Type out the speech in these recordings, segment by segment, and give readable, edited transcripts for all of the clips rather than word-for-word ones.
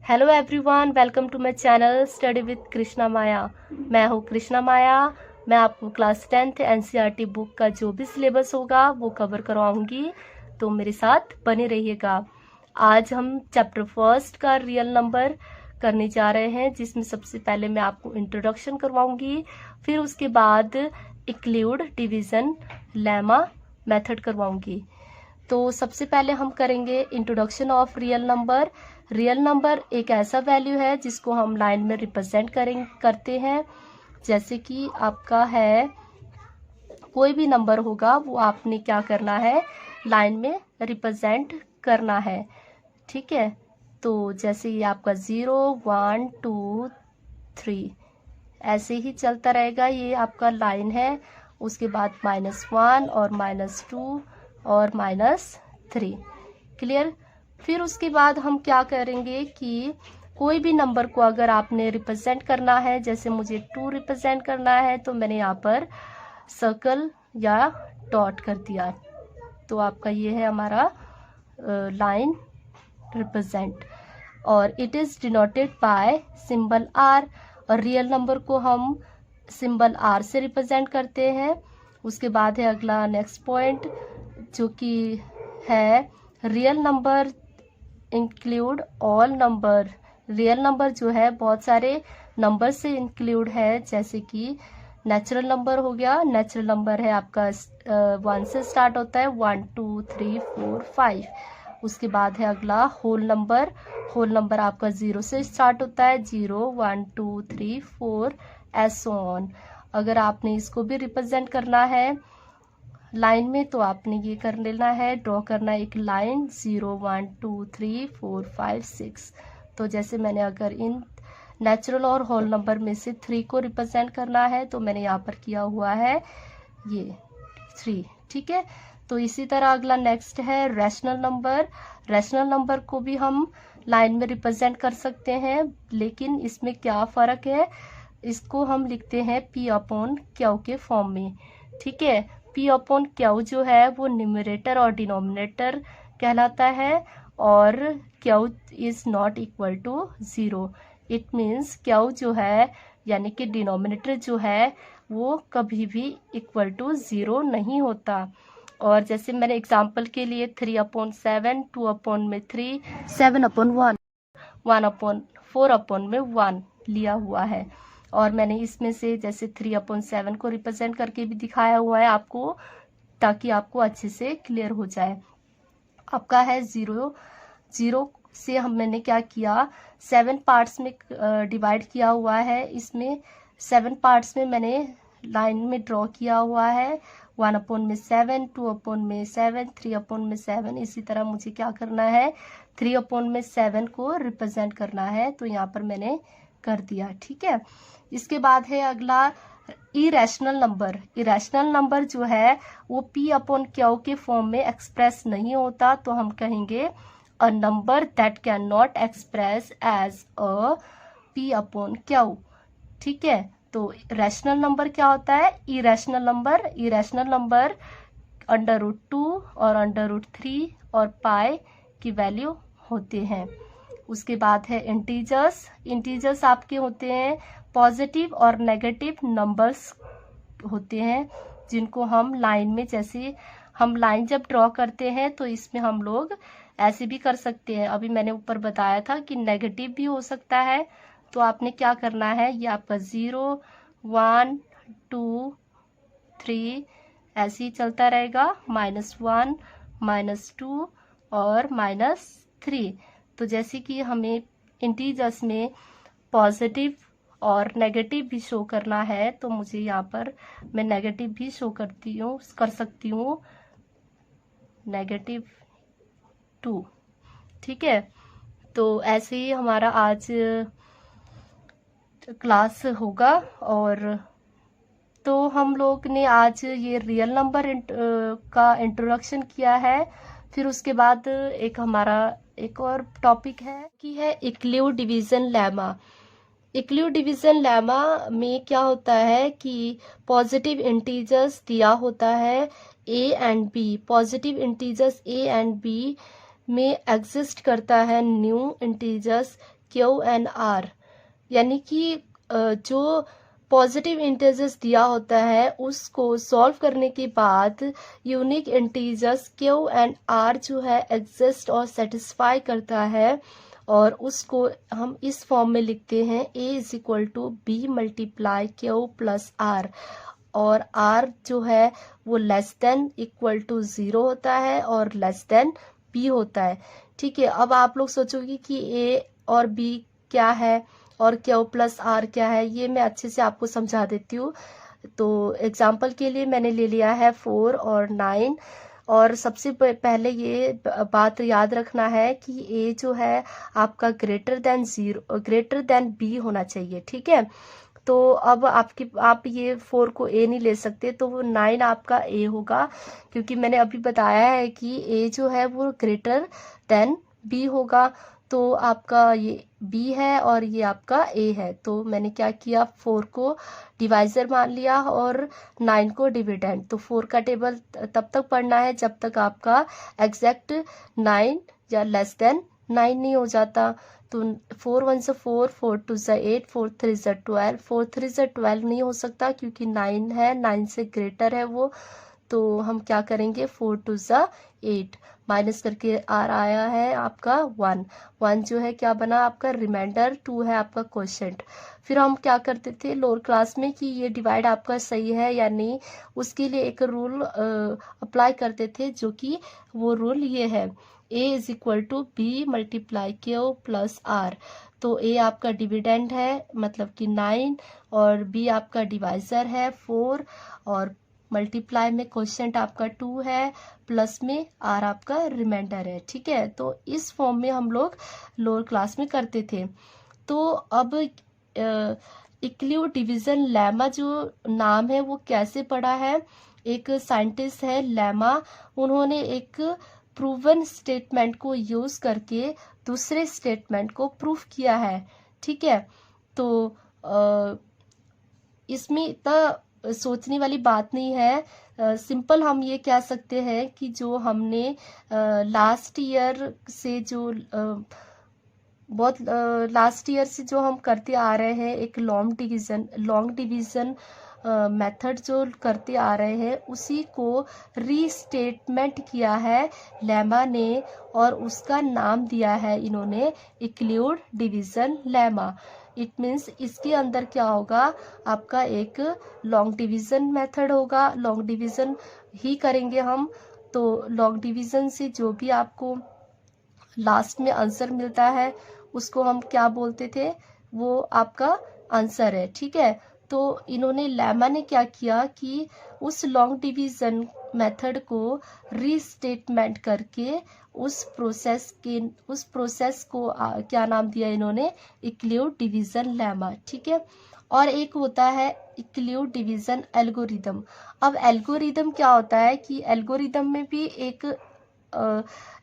Hello everyone, welcome to my channel study with Krishna Maya. मैं हूँ कृष्णा माया। मैं आपको क्लास 10th एनसीईआरटी बुक का जो भी सिलेबस होगा वो कवर करवाऊंगी, तो मेरे साथ बने रहिएगा। आज हम चैप्टर फर्स्ट का रियल नंबर करने जा रहे हैं, जिसमें सबसे पहले मैं आपको इंट्रोडक्शन करवाऊंगी, फिर उसके बाद इंक्लूड, डिवीज़न, लेमा मेथड करवाऊंगी। तो सबसे पहले हम करेंगे introduction of real number. Real number एक ऐसा वैल्यू है जिसको हम लाइन में रिप्रेजेंट करते हैं। जैसे कि आपका है कोई भी नंबर होगा, वो आपने क्या करना है, लाइन में रिप्रेजेंट करना है। ठीक है, तो जैसे ये आपका 0 1 2 3 ऐसे ही चलता रहेगा, ये आपका लाइन है। उसके बाद -1 और -2 और -3। क्लियर। फिर उसके बाद हम क्या करेंगे कि कोई भी नंबर को अगर आपने रिप्रेजेंट करना है, जैसे मुझे 2 रिप्रेजेंट करना है, तो मैंने यहाँ पर सर्कल या डॉट कर दिया। तो आपका ये है हमारा लाइन रिप्रेजेंट, और it is denoted by symbol R. और रियल नंबर को हम सिंबल आर से रिप्रेजेंट करते हैं। उसके बाद है अगला नेक्स्ट पॉइंट, जो कि है real number include all number. Real number जो है बहुत सारे नंबर से इंक्लूड है, जैसे कि नेचुरल नंबर हो गया। नेचुरल नंबर है आपका 1 से स्टार्ट होता है, 1 2 3 4 5। उसके बाद है अगला होल नंबर। होल नंबर आपका 0 से स्टार्ट होता है, 0 1 2 3 4 एस ऑन। अगर आपने इसको भी रिप्रेजेंट करना है लाइन में, तो आपने ये कर लेना है, ड्रॉ करना है एक लाइन 0 1 2 3 4 5 6। तो जैसे मैंने अगर इन नेचुरल और होल नंबर में से 3 को रिप्रेजेंट करना है, तो मैंने यहाँ पर किया हुआ है ये 3। ठीक है, तो इसी तरह अगला नेक्स्ट है रैशनल नंबर। रैशनल नंबर को भी हम लाइन में रिप्रेजेंट कर सकते हैं, लेकिन इसमें क्या फ़र्क है, इसको हम लिखते हैं P अपॉन क्यू के फॉर्म में। ठीक है, P अपॉन क्यू जो है वो न्यूमरेटर और डिनोमिनेटर कहलाता है, और Q is not equal to 0। It means Q जो है, यानी कि डिनोमिनेटर जो है, वो कभी भी इक्वल टू 0 नहीं होता। और जैसे मैंने एग्जांपल के लिए 3/7, 2/3, 7/1, 1/4/1 लिया हुआ है। और मैंने इसमें से जैसे 3/7 को रिप्रेजेंट करके भी दिखाया हुआ है आपको, ताकि आपको अच्छे से क्लियर हो जाए। आपका है 0 से मैंने क्या किया, 7 पार्ट्स में डिवाइड किया हुआ है। इसमें 7 पार्ट्स में मैंने लाइन में ड्रॉ किया हुआ है, 1/7, 2/7, 3/7। इसी तरह मुझे क्या करना है, 3/7 को रिप्रेजेंट करना है, तो यहाँ पर मैंने कर दिया। ठीक है, इसके बाद है अगला इरेशनल नंबर। इरेशनल नंबर जो है वो P अपॉन क्यू के फॉर्म में एक्सप्रेस नहीं होता, तो हम कहेंगे a number that can not express as a P upon Q. ठीक है, तो रैशनल नंबर क्या होता है, इरेशनल नंबर। इरेशनल नंबर √2 और √3 और पाई की वैल्यू होते हैं। उसके बाद है इंटीजर्स। इंटीजर्स आपके होते हैं पॉजिटिव और नेगेटिव नंबर्स होते हैं, जिनको हम लाइन में, जैसे हम लाइन जब ड्रॉ करते हैं तो इसमें हम लोग ऐसे भी कर सकते हैं। अभी मैंने ऊपर बताया था कि नेगेटिव भी हो सकता है, तो आपने क्या करना है, ये आपका 0 1 2 3 ऐसे ही चलता रहेगा, -1 -2 और -3। तो जैसे कि हमें इंटीजर्स में पॉजिटिव और नेगेटिव भी शो करना है, तो मुझे यहाँ पर मैं नेगेटिव भी शो कर सकती हूँ, -2। ठीक है, तो ऐसे ही हमारा आज क्लास होगा। और तो हम लोग ने आज ये रियल नंबर का इंट्रोडक्शन किया है। फिर उसके बाद हमारा एक और टॉपिक है कि है include, division, lemma. Include, division, lemma में क्या होता है कि पॉजिटिव इंटीजर्स दिया होता है A and B। Positive integers A and B में एग्जिस्ट करता है unique integers Q and R, यानी कि जो पॉजिटिव इंटीजर्स दिया होता है उसको सॉल्व करने के बाद unique integers Q and R जो है एग्जिस्ट और सेटिस्फाई करता है, और उसको हम इस फॉर्म में लिखते हैं a is equal to B multiply Q plus R, और r जो है वो लेस देन इक्वल टू 0 होता है और लेस देन b होता है। ठीक है, अब आप लोग सोचोगे कि a और b क्या है और क्यू प्लस आर क्या है, ये मैं अच्छे से आपको समझा देती हूँ। तो एग्जाम्पल के लिए मैंने ले लिया है 4 और 9, और सबसे पहले ये बात याद रखना है कि a जो है आपका ग्रेटर देन b होना चाहिए। ठीक है, तो अब आप ये 4 को a नहीं ले सकते, तो वो 9 आपका a होगा, क्योंकि मैंने अभी बताया है कि a जो है वो ग्रेटर देन b होगा। तो आपका ये b है और ये आपका a है, तो मैंने क्या किया, 4 को डिवाइजर मान लिया और 9 को डिविडेंड। तो 4 का टेबल तब तक पढ़ना है जब तक आपका एग्जैक्ट 9 या लेस देन 9 नहीं हो जाता। तो 4 1 से 4, 4 2 से 8, 4 3 से 12, 4 3 से 12 नहीं हो सकता क्योंकि 9 है, 9 से ग्रेटर है वो। तो हम क्या करेंगे, 4 2 से 8 माइनस करके आर आया है आपका 1, 1 जो है क्या बना आपका रिमाइंडर, 2 है आपका क्वोशिएंट। फिर हम क्या करते थे लोअर क्लास में कि ये डिवाइड आपका सही है या नहीं, उसके लिए एक रूल अप्लाई करते थे, जो कि वो रूल ये है, a is equal to B multiply Q plus R. तो a आपका डिविडेंड है मतलब कि 9, और b आपका डिवाइजर है 4, और मल्टीप्लाई में क्वोशिएंट आपका 2 है, प्लस में r आपका रिमाइंडर है। ठीक है, तो इस फॉर्म में हम लोग लोअर क्लास में करते थे। तो अब इक्लियो डिवीजन लेमा जो नाम है वो कैसे पड़ा है, एक साइंटिस्ट है लेमा, उन्होंने एक प्रूवन स्टेटमेंट को यूज करके दूसरे स्टेटमेंट को प्रूफ किया है। ठीक है, तो इसमें इतना सोचने वाली बात नहीं है, सिंपल हम ये कह सकते हैं कि जो हमने लास्ट ईयर से जो बहुत लास्ट ईयर से जो हम करते आ रहे हैं, एक लॉन्ग डिवीजन मेथड जो करते आ रहे हैं, उसी को रीस्टेटमेंट किया है लेमा ने, और उसका नाम दिया है इन्होंने इक्लूड डिवीजन लेमा। इट मीन्स इसके अंदर क्या होगा, आपका एक लॉन्ग डिवीजन मेथड होगा, लॉन्ग डिवीजन ही करेंगे हम। तो लॉन्ग डिवीजन से जो भी आपको लास्ट में आंसर मिलता है उसको हम क्या बोलते थे, वो आपका आंसर है। ठीक है, तो इन्होंने लेमा ने क्या किया कि उस लॉन्ग डिवीजन मेथड को रीस्टेटमेंट करके उस प्रोसेस को क्या नाम दिया इन्होंने, इक्लूड डिवीजन लेमा। ठीक है, और एक होता है इक्लूड डिवीजन एल्गोरिदम। अब एल्गोरिदम क्या होता है कि एल्गोरिदम में भी एक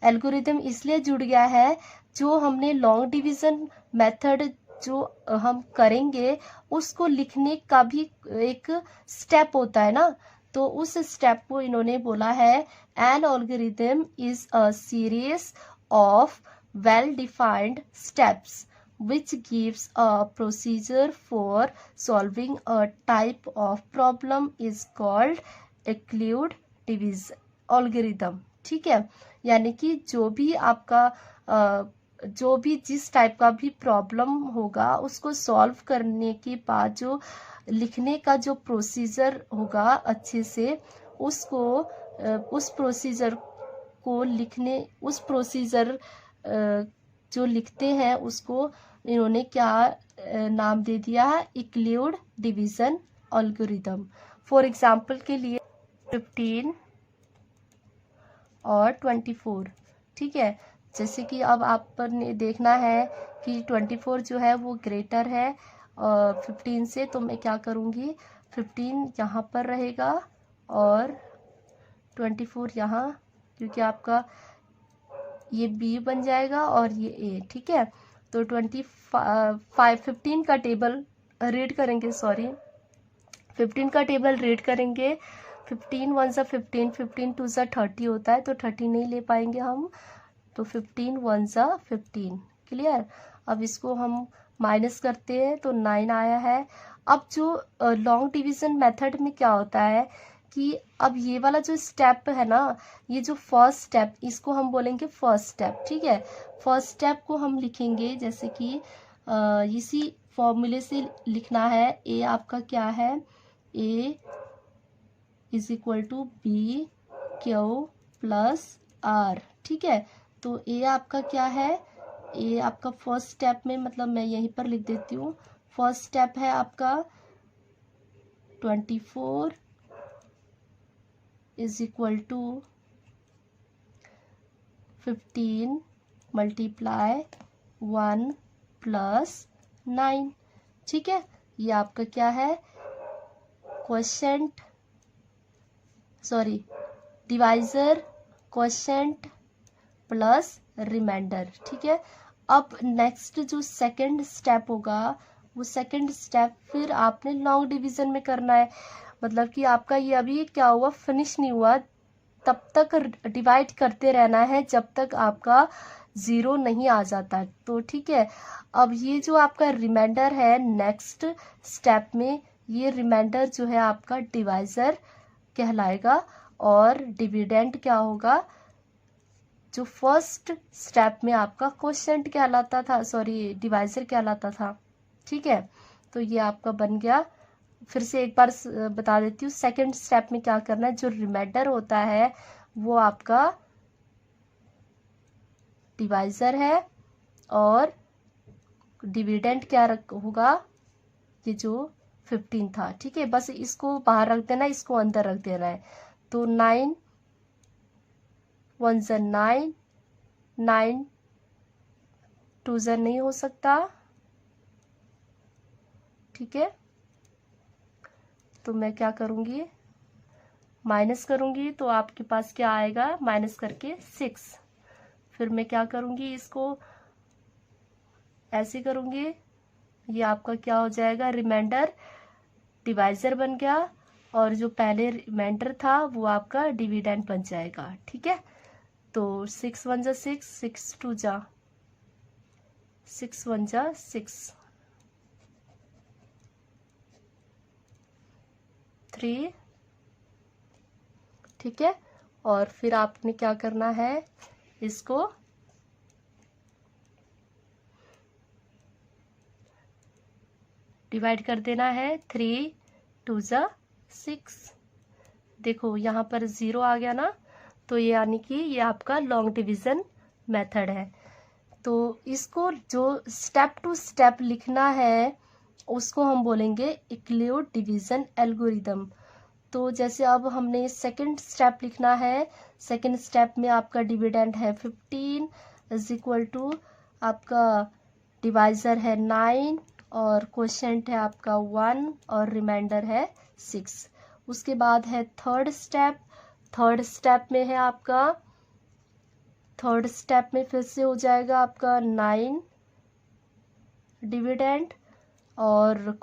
एल्गोरिदम इसलिए जुड़ गया है, जो हमने लॉन्ग डिवीजन मेथड जो हम करेंगे उसको लिखने का भी एक स्टेप होता है ना, तो उस स्टेप को इन्होंने बोला है N algorithm is a series of well defined steps which gives a procedure for solving a type of problem is called Euclid division algorithm। ठीक है, यानी कि जो भी आपका जो भी जिस टाइप का भी प्रॉब्लम होगा उसको सॉल्व करने के बाद जो लिखने का जो प्रोसीजर होगा अच्छे से, उसको उस प्रोसीजर को लिखने, उस प्रोसीजर जो लिखते हैं उसको इन्होंने क्या नाम दे दिया है, इक्लूड डिवीजन एल्गोरिदम। फॉर एग्जांपल के लिए 15 और 24। ठीक है, जैसे कि अब आपने देखना है कि 24 जो है वो ग्रेटर है 15 से, तो मैं क्या करूँगी, 15 यहाँ पर रहेगा और 24 यहाँ, क्योंकि आपका ये बी बन जाएगा और ये ए। ठीक है, तो 15 का टेबल रीड करेंगे, 15 का टेबल रीड करेंगे। 15 1 सा 15, 15 2 सा 30 होता है, तो 30 नहीं ले पाएंगे हम, तो 15 1 सा 15 क्लियर। अब इसको हम माइनस करते हैं तो 9 आया है। अब जो लॉन्ग डिवीजन मेथड में क्या होता है कि अब ये वाला जो स्टेप है ना, ये जो फर्स्ट स्टेप, इसको हम बोलेंगे फर्स्ट स्टेप, ठीक है। फर्स्ट स्टेप को हम लिखेंगे जैसे कि इसी फॉर्मूले से लिखना है। ए आपका क्या है, A is equal to B Q plus R, ठीक है। तो ए आपका क्या है, ए आपका फर्स्ट स्टेप में, मतलब मैं यहीं पर लिख देती हूँ, फर्स्ट स्टेप है आपका 24 is equal to 15 multiply 1 plus 9, ठीक है। ये आपका क्या है, quotient, sorry divisor, quotient plus remainder, ठीक है। अब नेक्स्ट जो सेकंड स्टेप होगा, वो सेकंड स्टेप फिर आपने लॉन्ग डिवीजन में करना है। मतलब कि आपका ये अभी क्या हुआ, फिनिश नहीं हुआ, तब तक डिवाइड करते रहना है जब तक आपका 0 नहीं आ जाता, तो ठीक है। अब ये जो आपका रिमाइंडर है नेक्स्ट स्टेप में, ये रिमाइंडर जो है आपका डिवाइजर कहलाएगा, और डिविडेंड क्या होगा, जो फर्स्ट स्टेप में आपका क्वोशेंट कहलाता था, सॉरी डिवाइजर कहलाता था, ठीक है। तो ये आपका बन गया। फिर से एक बार बता देती हूँ, सेकंड स्टेप में क्या करना है, जो रिमाइंडर होता है वो आपका डिवाइजर है, और डिविडेंड क्या होगा, ये जो 15 था, ठीक है। बस इसको बाहर रख देना, इसको अंदर रख देना है। तो 9 1 9, 9 2 नहीं हो सकता, ठीक है। तो मैं क्या करूंगी, माइनस करूंगी, तो आपके पास क्या आएगा, माइनस करके 6। फिर मैं क्या करूंगी, इसको ऐसे करूंगी, ये आपका क्या हो जाएगा, रिमाइंडर डिवाइजर बन गया, और जो पहले रिमाइंडर था वो आपका डिविडेंड बन जाएगा, ठीक है। तो 6 1 6, 6 2 6 1 6 3, ठीक है। और फिर आपने क्या करना है, इसको डिवाइड कर देना है, 3 2 6। देखो यहाँ पर 0 आ गया ना, तो ये यानी कि ये आपका लॉन्ग डिवीजन मेथड है। तो इसको जो स्टेप टू स्टेप लिखना है उसको हम बोलेंगे इक्लियोड डिवीजन एल्गोरिदम। तो जैसे अब हमने सेकंड स्टेप लिखना है, सेकंड स्टेप में आपका डिविडेंड है 15 इज इक्वल टू आपका डिवाइजर है 9, और क्वोशेंट है आपका 1, और रिमाइंडर है 6। उसके बाद है थर्ड स्टेप, थर्ड स्टेप में है आपका, थर्ड स्टेप में फिर से हो जाएगा आपका 9 डिविडेंड, और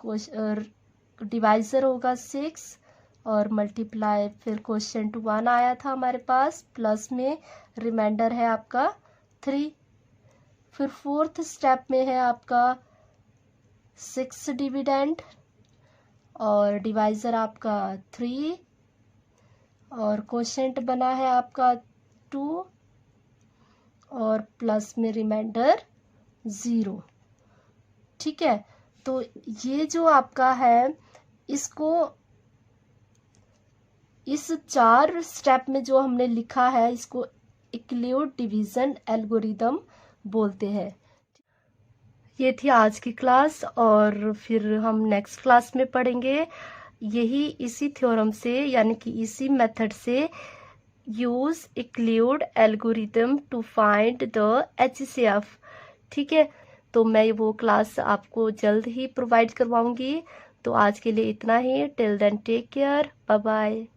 डिवाइजर होगा 6, और मल्टीप्लाई फिर क्वोशेंट 1 आया था हमारे पास, प्लस में रिमाइंडर है आपका 3। फिर फोर्थ स्टेप में है आपका 6 डिविडेंड, और डिवाइजर आपका 3, और क्वोशेंट बना है आपका 2, और प्लस में रिमाइंडर 0, ठीक है। तो ये जो आपका है, इसको इस 4 स्टेप में जो हमने लिखा है, इसको इक्लियोड डिवीजन एल्गोरिदम बोलते हैं। ये थी आज की क्लास, और फिर हम नेक्स्ट क्लास में पढ़ेंगे यही इसी थ्योरम से, यानी कि इसी मेथड से, use Euclid algorithm to find the HCF, ठीक है। तो मैं वो क्लास आपको जल्द ही प्रोवाइड करवाऊंगी। तो आज के लिए इतना ही, till then take care, bye bye.